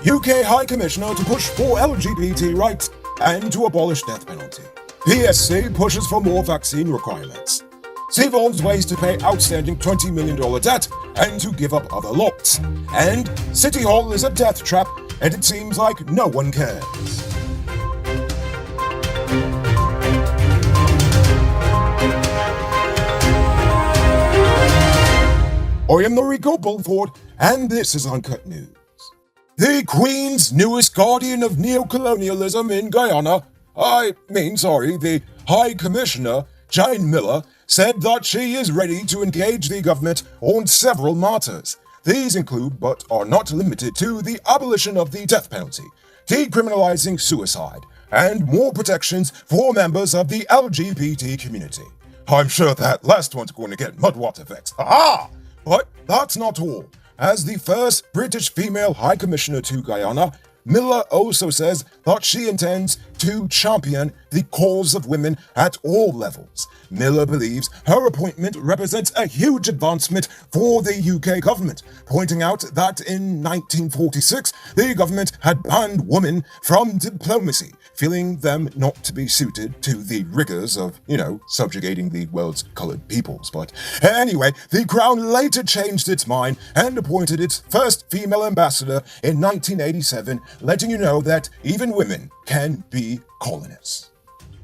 UK High Commissioner to push for LGBT rights and to abolish death penalty. PSC pushes for more vaccine requirements. Seaforms ways to pay outstanding $20 million debt and to give up other lots. And City Hall is a death trap, and it seems like no one cares. I am Noriko Bulford, and this is Uncut News. The Queen's newest guardian of neocolonialism in Guyana, the High Commissioner, Jane Miller, said that she is ready to engage the government on several matters. These include, but are not limited to, the abolition of the death penalty, decriminalizing suicide, and more protections for members of the LGBT community. I'm sure that last one's going to get mudwater effects. Ha-ha! But that's not all. As the first British female High Commissioner to Guyana, Miller also says that she intends to champion the cause of women at all levels. Miller believes her appointment represents a huge advancement for the UK government, pointing out that in 1946, the government had banned women from diplomacy, feeling them not to be suited to the rigors of, subjugating the world's coloured peoples. But anyway, the Crown later changed its mind and appointed its first female ambassador in 1987, letting you know that even women can be colonists.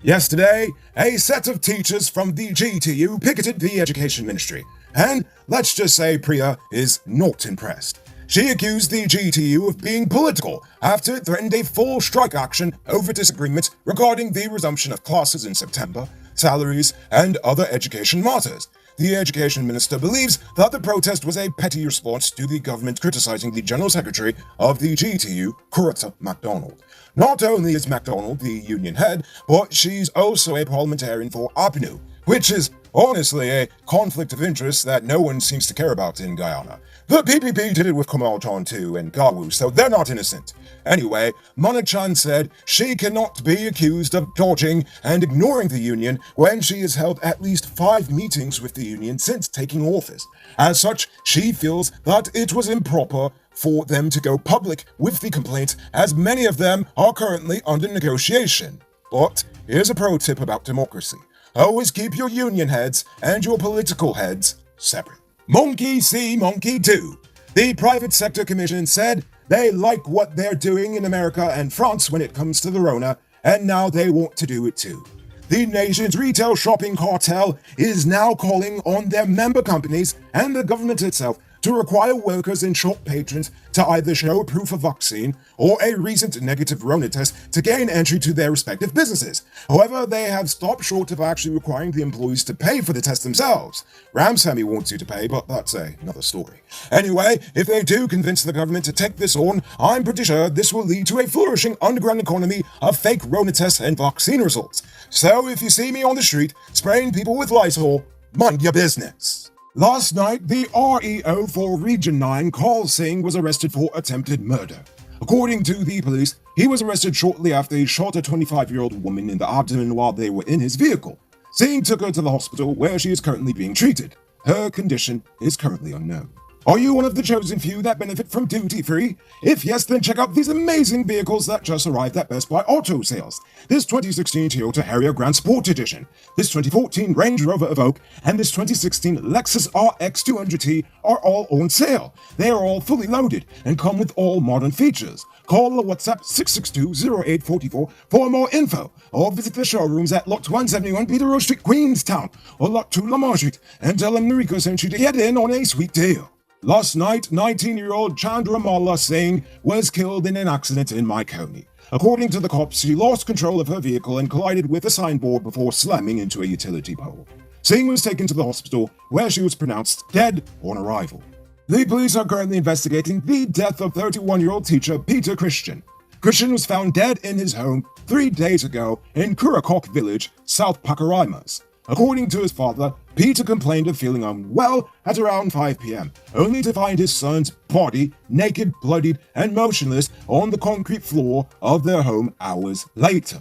Yesterday, a set of teachers from the GTU picketed the Education Ministry, and let's just say Priya is not impressed. She accused the GTU of being political after it threatened a full strike action over disagreements regarding the resumption of classes in September, salaries, and other education matters. The Education Minister believes that the protest was a petty response to the government criticizing the General Secretary of the GTU, Curata MacDonald. Not only is MacDonald the union head, but she's also a parliamentarian for APNU, which is honestly a conflict of interest that no one seems to care about in Guyana. The PPP did it with Kamal Chan too and Gawu, so they're not innocent. Anyway, Monachan said she cannot be accused of dodging and ignoring the union when she has held at least 5 meetings with the union since taking office. As such, she feels that it was improper for them to go public with the complaints, as many of them are currently under negotiation. But here's a pro tip about democracy. Always keep your union heads and your political heads separate. Monkey see, monkey do. The Private Sector Commission said they like what they're doing in America and France when it comes to the Rona, and now they want to do it too. The nation's retail shopping cartel is now calling on their member companies and the government itself to require workers and shop patrons to either show proof of vaccine or a recent negative Rona test to gain entry to their respective businesses. However, they have stopped short of actually requiring the employees to pay for the test themselves. Ramsamy wants you to pay, but that's another story. Anyway, if they do convince the government to take this on, I'm pretty sure this will lead to a flourishing underground economy of fake Rona tests and vaccine results. So if you see me on the street spraying people with Lysol, mind your business. Last night, the REO for Region 9, Carl Singh, was arrested for attempted murder. According to the police, he was arrested shortly after he shot a 25-year-old woman in the abdomen while they were in his vehicle. Singh took her to the hospital where she is currently being treated. Her condition is currently unknown. Are you one of the chosen few that benefit from duty-free? If yes, then check out these amazing vehicles that just arrived at Best Buy Auto Sales. This 2016 Toyota Harrier Grand Sport Edition, this 2014 Range Rover Evoque, and this 2016 Lexus RX 200T are all on sale. They are all fully loaded and come with all modern features. Call or WhatsApp 662-0844 for more info, or visit the showrooms at Lot 171 Peterborough Street, Queenstown, or Lot 2 Lamar Street, and tell them Noriko sent you to get in on a sweet deal. Last night, 19-year-old Chandra Malla Singh was killed in an accident in Maikoni. According to the cops, she lost control of her vehicle and collided with a signboard before slamming into a utility pole. Singh was taken to the hospital, where she was pronounced dead on arrival. The police are currently investigating the death of 31-year-old teacher Peter Christian. Christian was found dead in his home 3 days ago in Kurakok village, South Pakaraimas. According to his father, Peter complained of feeling unwell at around 5 p.m., only to find his son's body naked, bloodied, and motionless on the concrete floor of their home hours later.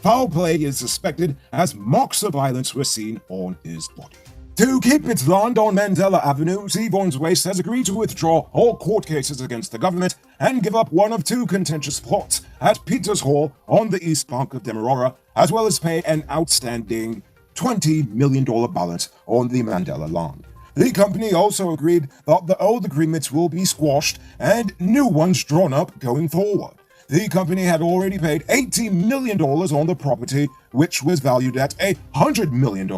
Foul play is suspected as marks of violence were seen on his body. To keep its land on Mandela Avenue, Seabourne's Waste has agreed to withdraw all court cases against the government and give up one of two contentious plots at Peters Hall on the east bank of Demerara, as well as pay an outstanding $20 million balance on the Mandela land. The company also agreed that the old agreements will be squashed and new ones drawn up going forward. The company had already paid $80 million on the property, which was valued at $100 million.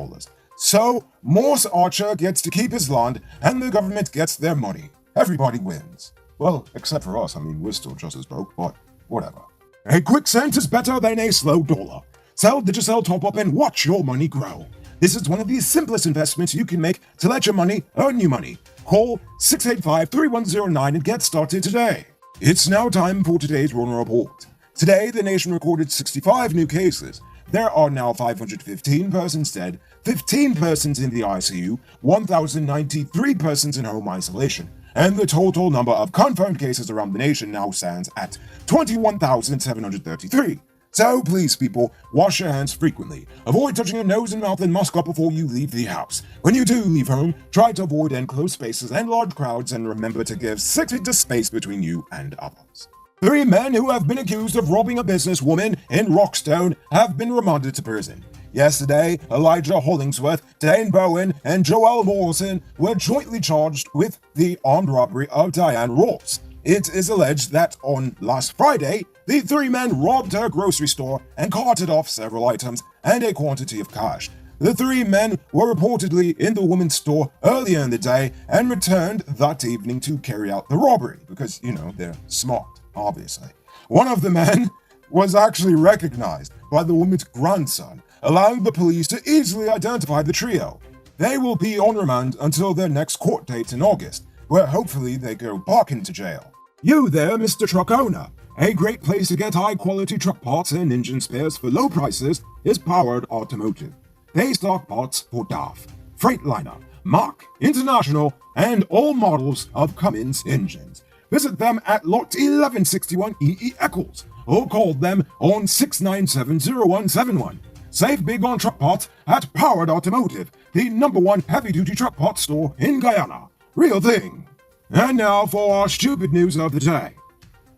So, Morse Archer gets to keep his land, and the government gets their money. Everybody wins. Well, except for us. I mean, we're still just as broke, but whatever. A quick cent is better than a slow dollar. Sell Digicel top-up and watch your money grow. This is one of the simplest investments you can make to let your money earn you money. Call 685-3109 and get started today. It's now time for today's Rona Report. Today, the nation recorded 65 new cases. There are now 515 persons dead, 15 persons in the ICU, 1,093 persons in home isolation, and the total number of confirmed cases around the nation now stands at 21,733. So please, people, wash your hands frequently. Avoid touching your nose and mouth and mask up before you leave the house. When you do leave home, try to avoid enclosed spaces and large crowds, and remember to give 6 feet of space between you and others. 3 men who have been accused of robbing a businesswoman in Rockstone have been remanded to prison. Yesterday, Elijah Hollingsworth, Dane Bowen, and Joel Morrison were jointly charged with the armed robbery of Diane Ross. It is alleged that on last Friday, the 3 men robbed her grocery store and carted off several items and a quantity of cash. The 3 men were reportedly in the woman's store earlier in the day and returned that evening to carry out the robbery because, they're smart. Obviously. One of the men was actually recognized by the woman's grandson, allowing the police to easily identify the trio. They will be on remand until their next court date in August, where hopefully they go back into jail. You there, Mr. Truck Owner. A great place to get high-quality truck parts and engine spares for low prices is Powered Automotive. They stock parts for DAF, Freightliner, Mach, International, and all models of Cummins engines. Visit them at Lot 1161 E.E. Eccles or call them on 697-0171. Save big on truck parts at Powered Automotive, the #1 heavy-duty truck parts store in Guyana. Real thing. And now for our stupid news of the day.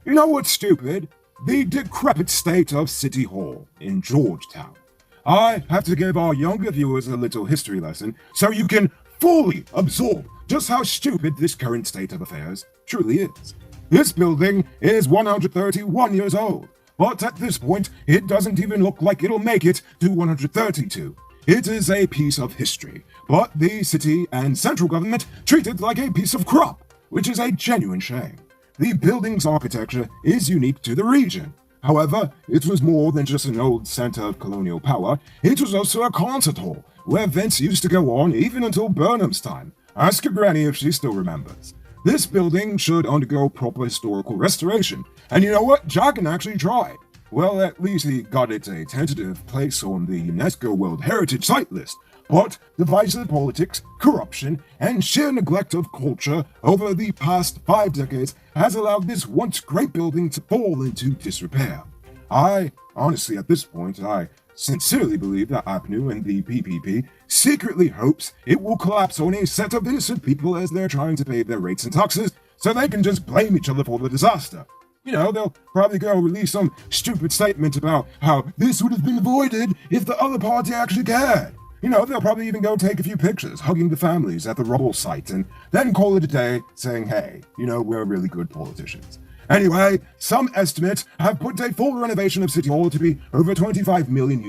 You know what's stupid? The decrepit state of City Hall in Georgetown. I have to give our younger viewers a little history lesson so you can fully absorb just how stupid this current state of affairs truly is. This building is 131 years old, but at this point, it doesn't even look like it'll make it to 132. It is a piece of history, but the city and central government treat it like a piece of crap, which is a genuine shame. The building's architecture is unique to the region. However, it was more than just an old center of colonial power. It was also a concert hall, where events used to go on even until Burnham's time. Ask your granny if she still remembers. This building should undergo proper historical restoration. And you know what? Jagan actually tried. Well, at least he got it a tentative place on the UNESCO World Heritage Site list. But divisive politics, corruption, and sheer neglect of culture over the past 5 decades has allowed this once great building to fall into disrepair. Honestly, at this point, I sincerely believe that APNU and the PPP secretly hopes it will collapse on a set of innocent people as they're trying to pay their rates and taxes so they can just blame each other for the disaster. They'll probably go release some stupid statement about how this would have been avoided if the other party actually cared. They'll probably even go take a few pictures hugging the families at the rubble site and then call it a day saying, hey, we're really good politicians. Anyway, some estimates have put a full renovation of City Hall to be over $25 million,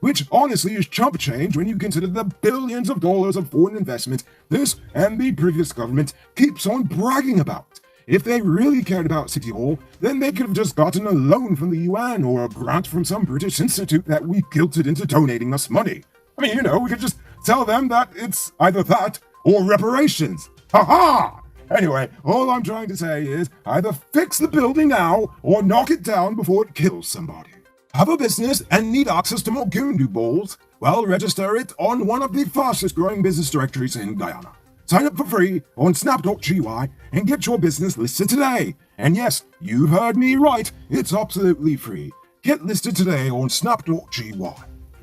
which honestly is chump change when you consider the billions of dollars of foreign investment this and the previous government keeps on bragging about. If they really cared about City Hall, then they could have just gotten a loan from the UN or a grant from some British institute that we guilted into donating us money. I mean, we could just tell them that it's either that or reparations. Ha-ha! Anyway, all I'm trying to say is either fix the building now or knock it down before it kills somebody. Have a business and need access to more Gundu balls? Well, register it on one of the fastest growing business directories in Guyana. Sign up for free on snap.gy and get your business listed today. And yes, you've heard me right, it's absolutely free. Get listed today on snap.gy.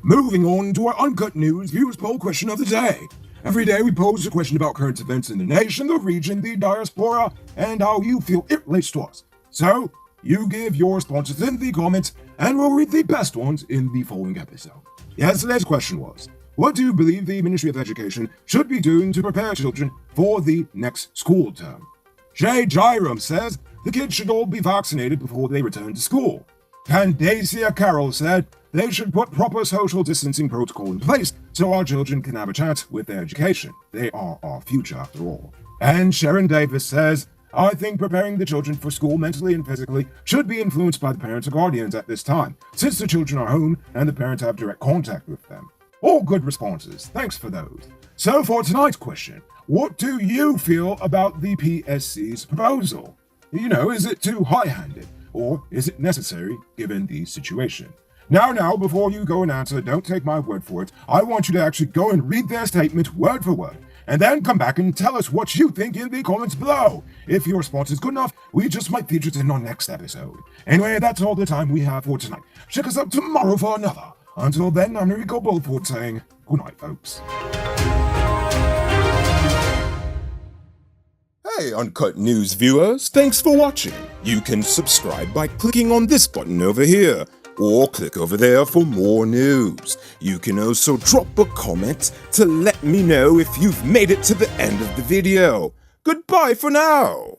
Moving on to our Uncut News Views Poll question of the day. Every day we pose a question about current events in the nation, the region, the diaspora, and how you feel it relates to us. So, you give your responses in the comments, and we'll read the best ones in the following episode. Yesterday's question was, what do you believe the Ministry of Education should be doing to prepare children for the next school term? Jay Jiram says the kids should all be vaccinated before they return to school. Candacia Carroll said they should put proper social distancing protocol in place so our children can have a chance with their education. They are our future after all. And Sharon Davis says, I think preparing the children for school mentally and physically should be influenced by the parents or guardians at this time, since the children are home and the parents have direct contact with them. All good responses. Thanks for those. So for tonight's question, what do you feel about the PSC's proposal? Is it too high-handed? Or is it necessary given the situation? Now, before you go and answer, don't take my word for it. I want you to actually go and read their statement word for word, and then come back and tell us what you think in the comments below. If your response is good enough, we just might feature it in our next episode. Anyway, that's all the time we have for tonight. Check us out tomorrow for another. Until then, I'm Rico Bulford saying good night, folks. Hey Uncut News viewers, thanks for watching. You can subscribe by clicking on this button over here, or click over there for more news. You can also drop a comment to let me know if you've made it to the end of the video. Goodbye for now.